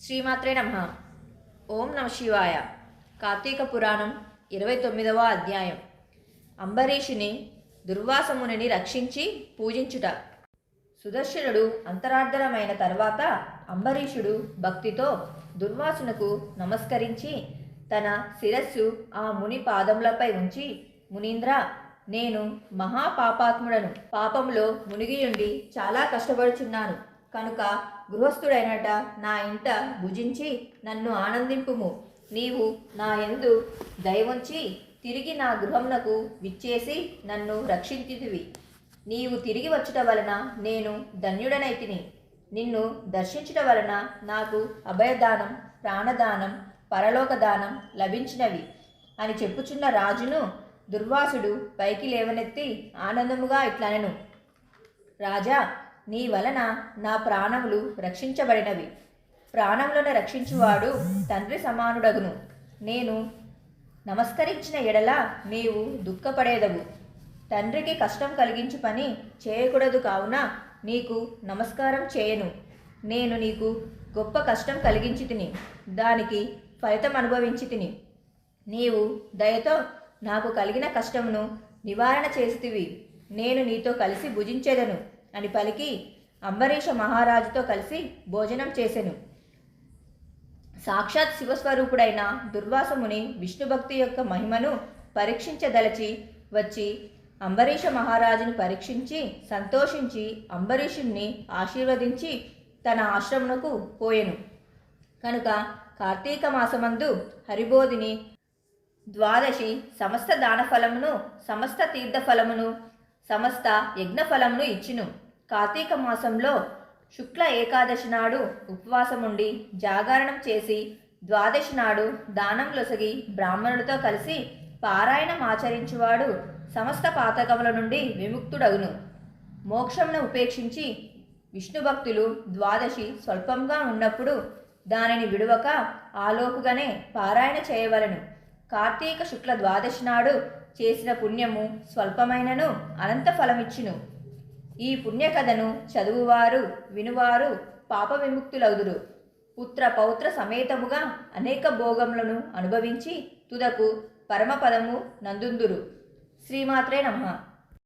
శ్రీమాత్రే నమః. ఓం నమ శివాయ. కార్తీక పురాణం 29వ అధ్యాయం. అంబరీషుని దుర్వాసమునిని రక్షించి పూజించుట. సుదర్శనుడు అంతరార్ధనమైన తర్వాత అంబరీషుడు భక్తితో దుర్వాసునకు నమస్కరించి తన శిరస్సు ఆ ముని పాదములపై ఉంచి, మునీంద్ర, నేను మహాపాపాత్ముడను. పాపంలో మునిగియుండి చాలా కష్టపడుచున్నాను. కనుక గృహస్థుడైనట నా ఇంట భుజించి నన్ను ఆనందింపుము. నీవు నా యందు దయవుంచి తిరిగి నా గృహమునకు విచ్చేసి నన్ను రక్షించితివి. నీవు తిరిగి వచ్చుట వలన నేను ధన్యుడనైతిని. నిన్ను దర్శించుట వలన నాకు అభయదానం, ప్రాణదానం, పరలోకదానం లభించినవి అని చెప్పుచున్న రాజును దుర్వాసుడు పైకి లేవనెత్తి ఆనందముగా ఇట్లనెను. రాజా, నీ వలన నా ప్రాణములు రక్షించబడినవి. ప్రాణములను రక్షించువాడు తండ్రి సమానుడగును. నేను నమస్కరించిన ఎడల నీవు దుఃఖపడేదవు. తండ్రికి కష్టం కలిగించు పని చేయకూడదు, కావున నీకు నమస్కారం చేయను. నేను నీకు గొప్ప కష్టం కలిగించి తిని దానికి ఫలితం అనుభవించి తిని నీవు దయతో నాకు కలిగిన కష్టమును నివారణ చేసితివి. నేను నీతో కలిసి భుజించేదను అని పలికి అంబరీష మహారాజుతో కలిసి భోజనం చేసెను. సాక్షాత్ శివస్వరూపుడైన దుర్వాసముని విష్ణుభక్తి యొక్క మహిమను పరీక్షించదలచి వచ్చి అంబరీష మహారాజును పరీక్షించి సంతోషించి అంబరీషుణ్ణి ఆశీర్వదించి తన ఆశ్రమునకు పోయెను. కనుక కార్తీక మాసమందు హరిబోధిని ద్వాదశి సమస్త దానఫలమును, సమస్త తీర్థఫలమును, సమస్త యజ్ఞఫలమును ఇచ్చును. కార్తీక మాసంలో శుక్ల ఏకాదశి నాడు ఉపవాసముండి జాగరణం చేసి ద్వాదశి నాడు దానం లొసగి బ్రాహ్మణులతో కలిసి పారాయణం ఆచరించువాడు సమస్త పాతకముల నుండి విముక్తుడగును. మోక్షమును ఉపేక్షించి విష్ణు భక్తులు ద్వాదశి స్వల్పంగా ఉన్నప్పుడు దానిని విడువక ఆలోపుగానే పారాయణ చేయవలను. కార్తీక శుక్ల ద్వాదశి నాడు చేసిన పుణ్యము స్వల్పమైనను అనంత ఫలమిచ్చును. ఈ పుణ్యకథను చదువువారు వినువారు పాప విముక్తులవుదురు. పుత్ర పౌత్ర సమేతముగా అనేక భోగములను అనుభవించి తుదకు పరమపదము నందుందురు. శ్రీమాత్రే నమః.